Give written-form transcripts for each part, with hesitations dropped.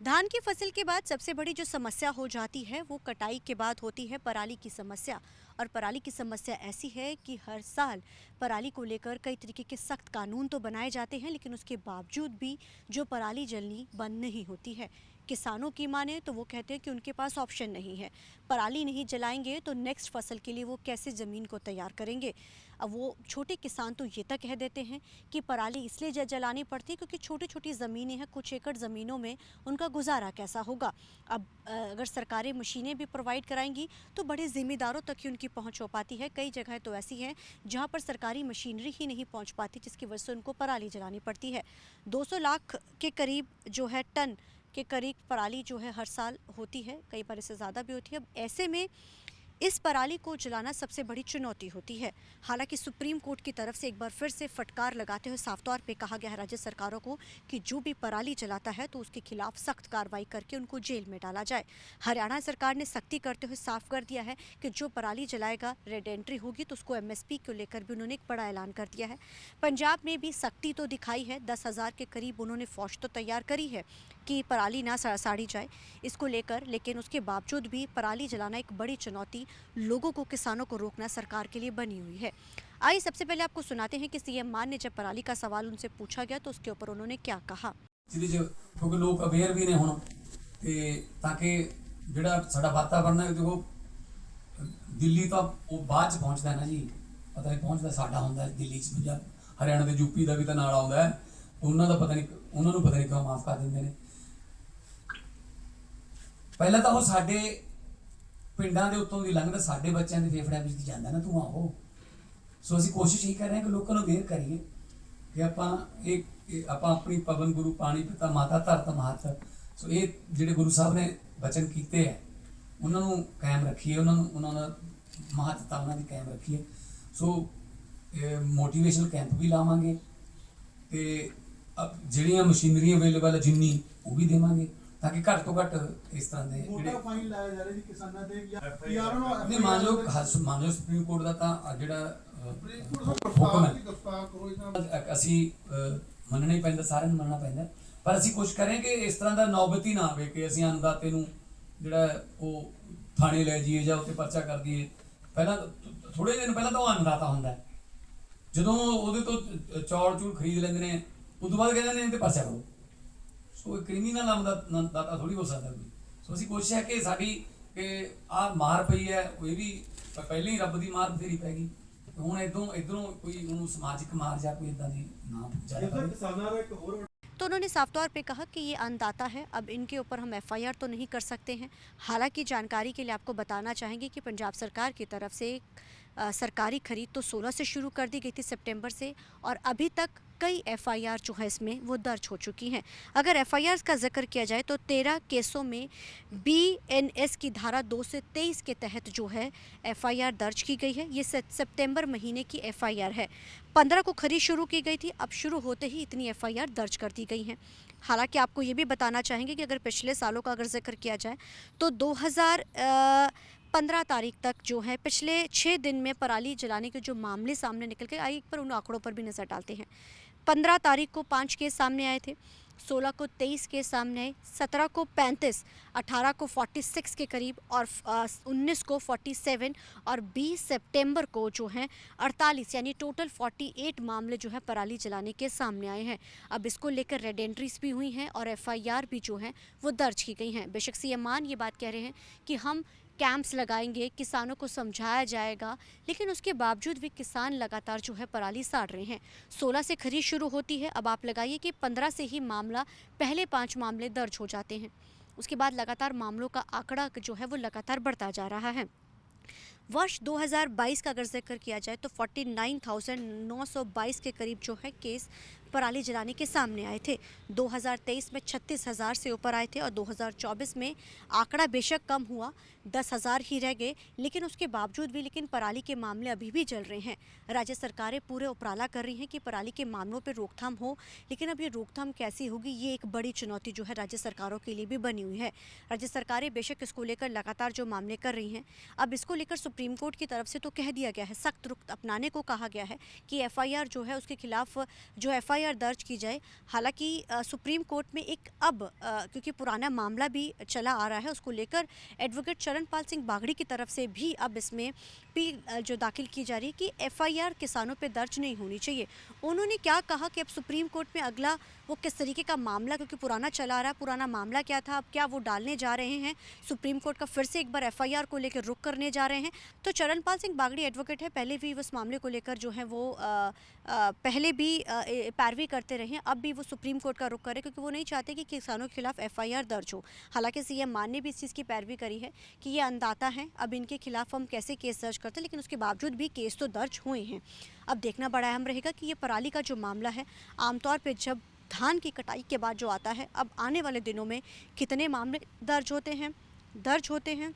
धान की फसल के बाद सबसे बड़ी जो समस्या हो जाती है वो कटाई के बाद होती है पराली की समस्या। और पराली की समस्या ऐसी है कि हर साल पराली को लेकर कई तरीके के सख्त कानून तो बनाए जाते हैं, लेकिन उसके बावजूद भी जो पराली जलनी बंद नहीं होती है। किसानों की माने तो वो कहते हैं कि उनके पास ऑप्शन नहीं है। पराली नहीं जलाएंगे तो नेक्स्ट फसल के लिए वो कैसे ज़मीन को तैयार करेंगे। अब वो छोटे किसान तो ये तक कह देते हैं कि पराली इसलिए जलानी पड़ती है क्योंकि छोटी छोटी ज़मीनें हैं, कुछ एकड़ ज़मीनों में उनका गुजारा कैसा होगा। अब अगर सरकारें मशीनें भी प्रोवाइड कराएंगी तो बड़े ज़िम्मेदारों तक ही उनकी पहुंच हो पाती है। कई जगह तो ऐसी हैं जहां पर सरकारी मशीनरी ही नहीं पहुंच पाती, जिसकी वजह से उनको पराली जलानी पड़ती है। 200 लाख के करीब जो है टन के करीब पराली जो है हर साल होती है, कई बार इससे ज़्यादा भी होती है। अब ऐसे में इस पराली को जलाना सबसे बड़ी चुनौती होती है। हालांकि सुप्रीम कोर्ट की तरफ से एक बार फिर से फटकार लगाते हुए साफ तौर पे कहा गया है राज्य सरकारों को कि जो भी पराली जलाता है तो उसके खिलाफ सख्त कार्रवाई करके उनको जेल में डाला जाए। हरियाणा सरकार ने सख्ती करते हुए साफ कर दिया है कि जो पराली जलाएगा रेड एंट्री होगी, तो उसको MSP को लेकर भी उन्होंने एक बड़ा ऐलान कर दिया है। पंजाब में भी सख्ती तो दिखाई है, 10,000 के करीब उन्होंने फौज तो तैयार करी है कि पराली ना साड़ी जाए इसको लेकर, लेकिन उसके बावजूद भी पराली जलाना एक बड़ी चुनौती लोगों को, किसानों को रोकना सरकार के लिए बनी हुई है। आइए सबसे पहले आपको सुनाते हैं कि सीएम मान ने जब पराली का सवाल उनसे पूछा गया तो उसके ऊपर उन्होंने क्या कहा। क्योंकि लोग अवेयर भी ने होना ताकि ਜਿਹੜਾ ਸਾਡਾ ਵਾਤਾਵਰਨ ਹੈ ਦੇਖੋ ਦਿੱਲੀ ਤਾਂ ਉਹ ਬਾਅਦ ਚ ਪਹੁੰਚਦਾ ਨਾ ਜੀ, ਪਤਾ ਨਹੀਂ ਪਹੁੰਚਦਾ ਸਾਡਾ ਹੁੰਦਾ ਦਿੱਲੀ ਚ, ਪੰਜਾਬ ਹਰਿਆਣਾ ਤੇ ਯੂਪੀ ਦਾ ਵੀ ਤਾਂ ਨਾਲ ਆਉਂਦਾ ਹੈ, ਉਹਨਾਂ ਦਾ ਪਤਾ ਨਹੀਂ, ਉਹਨਾਂ ਨੂੰ ਪਤਾ ਨਹੀਂ ਕਿਉਂ ਮਾਫ ਕਰ ਦਿੰਦੇ ਨੇ। ਪਹਿਲਾਂ ਤਾਂ ਉਹ ਸਾਡੇ ਪਿੰਡਾਂ ਦੇ ਉੱਤੋਂ ਦੀ ਲੰਘਦਾ ਸਾਡੇ ਬੱਚਿਆਂ ਦੇ ਫੇਫੜਿਆਂ ਵਿੱਚ ਜਾਂਦਾ ਨਾ ਧੂਆਂ ਉਹ। ਸੋ ਅਸੀਂ ਕੋਸ਼ਿਸ਼ ਇਹ ਕਰ ਰਹੇ ਹਾਂ ਕਿ ਲੋਕਾਂ ਨੂੰ ਅਵੇਅਰ ਕਰੀਏ ਕਿ ਆਪਾਂ ਆਪਾਂ ਆਪਣੀ ਪਵਨ ਗੁਰੂ ਪਾਣੀ ਪਿਤਾ ਮਾਤਾ ਧਰਤ ਮਾਤ, ਸੋ ਇਹ ਜਿਹੜੇ ਗੁਰੂ ਸਾਹਿਬ ਨੇ ਬਚਨ ਕੀਤੇ ਹੈ ਉਹਨਾਂ ਨੂੰ ਕਾਇਮ ਰੱਖੀਏ, ਉਹਨਾਂ ਦਾ ਮਹੱਤਤਾ ਉਹਨਾਂ ਦੀ ਕਾਇਮ ਰੱਖੀਏ। ਸੋ ਮੋਟੀਵੇਸ਼ਨਲ ਕੈਂਪ ਵੀ ਲਾਵਾਂਗੇ ਤੇ ਜਿਹੜੀਆਂ ਮਸ਼ੀਨਰੀ ਅਵੇਲੇਬਲ ਹੈ ਜਿੰਨੀ ਉਹ ਵੀ ਦੇਵਾਂਗੇ ਤਾਂ ਕਿ ਘੱਟ ਤੋਂ ਘੱਟ ਇਸ ਤਰ੍ਹਾਂ ਦੇ ਜਿਹੜੇ ਫਾਈਨ ਲਾਇਆ ਜਾ ਰਿਹਾ ਜੀ ਕਿਸਾਨਾਂ ਦੇ ਜਾਂ ਪੀਆਰ ਨੂੰ ਨਹੀਂ ਮਾਨਯੋਗ ਸੁਪਰੀਮ ਕੋਰਟ ਦਾ ਤਾਂ ਜਿਹੜਾ ਹੁਕਮ ਹੈ ਅਸੀਂ ਮੰਨਣਾ ਹੀ ਪੈਂਦਾ, ਸਾਰਿਆਂ ਨੂੰ ਮੰਨਣਾ ਪੈਂਦਾ, ਪਰ ਅਸੀਂ ਕੋਸ਼ਿਸ਼ ਕरें ਕਿ ਇਸ ਤਰ੍ਹਾਂ ਦਾ ਨੌਬਤ ਹੀ ਨਾ ਆਵੇ ਕਿ ਅਸੀਂ ਅੰਨਦਾਤੇ ਨੂੰ ਜਿਹੜਾ ਉਹ ਥਾਣੇ ਲੈ ਜਾਈਏ ਜਾਂ ਉੱਤੇ ਪਰਚਾ ਕਰ ਦਈਏ। ਪਹਿਲਾਂ ਥੋੜੇ ਦਿਨ ਪਹਿਲਾਂ ਤਾਂ ਉਹ ਅੰਨਦਾਤਾ ਹੁੰਦਾ, ਜਦੋਂ ਉਹਦੇ ਤੋਂ ਚੌਲ ਚੂਲ ਖਰੀਦ ਲੈਂਦੇ ਨੇ ਉਦੋਂ ਬਾਅਦ ਕਹਿੰਦੇ ਨੇ ਤੇ ਪਰਚਾ ਕਰੋ। ਸੋ ਕ੍ਰਿਮੀਨਲ ਅੰਨਦਾਤਾ ਥੋੜੀ ਹੋ ਸਕਦਾ ਕੋਈ। ਸੋ ਅਸੀਂ ਕੋਸ਼ਿਸ਼ ਹੈ ਕਿ ਸਾਡੀ ਕਿ ਆਹ ਮਾਰ ਪਈ ਹੈ ਉਹ ਇਹ ਵੀ ਪਹਿਲਾਂ ਹੀ ਰੱਬ ਦੀ ਮਾਰ ਬਥੇਰੀ ਪੈ ਗਈ, ਹੁਣ ਇਧਰੋਂ ਕੋਈ ਉਹਨੂੰ ਸਮਾਜਿਕ ਮਾਰ ਜਾਂ ਕੋਈ ਇਦਾਂ ਦੀ ਨਾ ਜਾਏ। ਕਿਸਾਨਾਂ ਦਾ ਇੱਕ ਹੋਰ तो उन्होंने साफ तौर पे कहा कि ये अन्नदाता है, अब इनके ऊपर हम FIR तो नहीं कर सकते हैं। हालांकि जानकारी के लिए आपको बताना चाहेंगे कि पंजाब सरकार की तरफ से सरकारी खरीद तो 16 से शुरू कर दी गई थी सितंबर से, और अभी तक कई FIR जो है इसमें वो दर्ज हो चुकी हैं। अगर FIR का जिक्र किया जाए तो 13 केसों में BNS की धारा 2 से 23 के तहत जो है FIR दर्ज की गई है। ये सितंबर महीने की FIR है। 15 को खरीद शुरू की गई थी, अब शुरू होते ही इतनी FIR दर्ज कर दी गई हैं। हालांकि आपको ये भी बताना चाहेंगे कि अगर पिछले सालों का अगर जिक्र किया जाए तो 2015 तारीख तक जो है पिछले 6 दिन में पराली जलाने के जो मामले सामने निकल के आए, एक पर उन आंकड़ों पर भी नज़र डालते हैं। 15 तारीख को 5 केस सामने आए थे, 16 को 23 केस सामने आए, 17 को 35, 18 को 46 के करीब, और 19 को 47, और 20 सितंबर को जो है 48, यानी टोटल 48 मामले जो है पराली जलाने के सामने आए हैं। अब इसको लेकर रेड एंट्रीज भी हुई हैं और FIR भी जो है वो दर्ज की गई हैं। बेशक सीएम मान ये बात कह रहे हैं कि हम कैंप्स लगाएंगे, किसानों को समझाया जाएगा, लेकिन उसके बावजूद भी किसान लगातार जो है पराली साड़ रहे हैं। 16 से खरीद शुरू होती है, अब आप लगाइए कि 15 से ही मामला, पहले 5 मामले दर्ज हो जाते हैं। उसके बाद लगातार मामलों का आंकड़ा जो है वो लगातार बढ़ता जा रहा है। वर्ष 2022 का अगर जिक्र किया जाए तो 49,922 के करीब जो है केस पराली जलाने के सामने आए थे। 2023 में 36,000 से ऊपर आए थे, और 2024 में आंकड़ा बेशक कम हुआ, 10,000 ही रह गए, लेकिन उसके बावजूद भी पराली के मामले अभी भी चल रहे हैं। राज्य सरकारें पूरे उपराला कर रही हैं कि पराली के मामलों पर रोकथाम हो, लेकिन अब ये रोकथाम कैसी होगी, ये एक बड़ी चुनौती जो है राज्य सरकारों के लिए भी बनी हुई है। राज्य सरकारें बेशक इसको लेकर लगातार जो मामले कर रही हैं, अब इसको लेकर सुप्रीम कोर्ट की तरफ से तो कह दिया गया है, सख्त रुख अपनाने को कहा गया है कि FIR जो है उसके खिलाफ जो FIR एफआईआर दर्ज की जाए। हालांकि सुप्रीम कोर्ट में एक अब क्योंकि पुराना मामला भी चला आ रहा है, उसको लेकर एडवोकेट चरणपाल सिंह बागड़ी की तरफ से भी अब इसमें अपील जो दाखिल की जा रही है कि एफआईआर किसानों पे दर्ज नहीं होनी चाहिए। उन्होंने क्या कहा कि अब सुप्रीम कोर्ट में अगला वो किस तरीके का मामला, क्योंकि पुराना चला आ रहा है, पुराना मामला क्या था, अब क्या वो डालने जा रहे हैं, सुप्रीम कोर्ट का फिर से एक बार एफआईआर को लेकर रुख करने जा रहे हैं। तो चरणपाल सिंह बागड़ी एडवोकेट है, पहले भी उस मामले को लेकर जो है वो पहले भी पैरवी करते रहे हैं, अब भी वो सुप्रीम कोर्ट का रुख करे क्योंकि वो नहीं चाहते कि किसानों के खिलाफ एफआईआर दर्ज हो। हालांकि सीएम मान ने भी इस चीज़ की पैरवी करी है कि ये अंदाता हैं, अब इनके खिलाफ हम कैसे केस दर्ज करते हैं, लेकिन उसके बावजूद भी केस तो दर्ज हुए हैं। अब देखना बड़ा अहम रहेगा कि ये पराली का जो मामला है, आमतौर पर जब धान की कटाई के बाद जो आता है, अब आने वाले दिनों में कितने मामले दर्ज होते हैं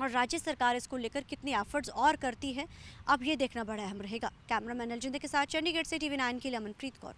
और राज्य सरकार इसको लेकर कितने एफर्ट्स और करती है, अब ये देखना बड़ा अहम रहेगा। कैमरामैन अलजिंदे के साथ चंडीगढ़ से TV9 के लिए अमनप्रीत कौर।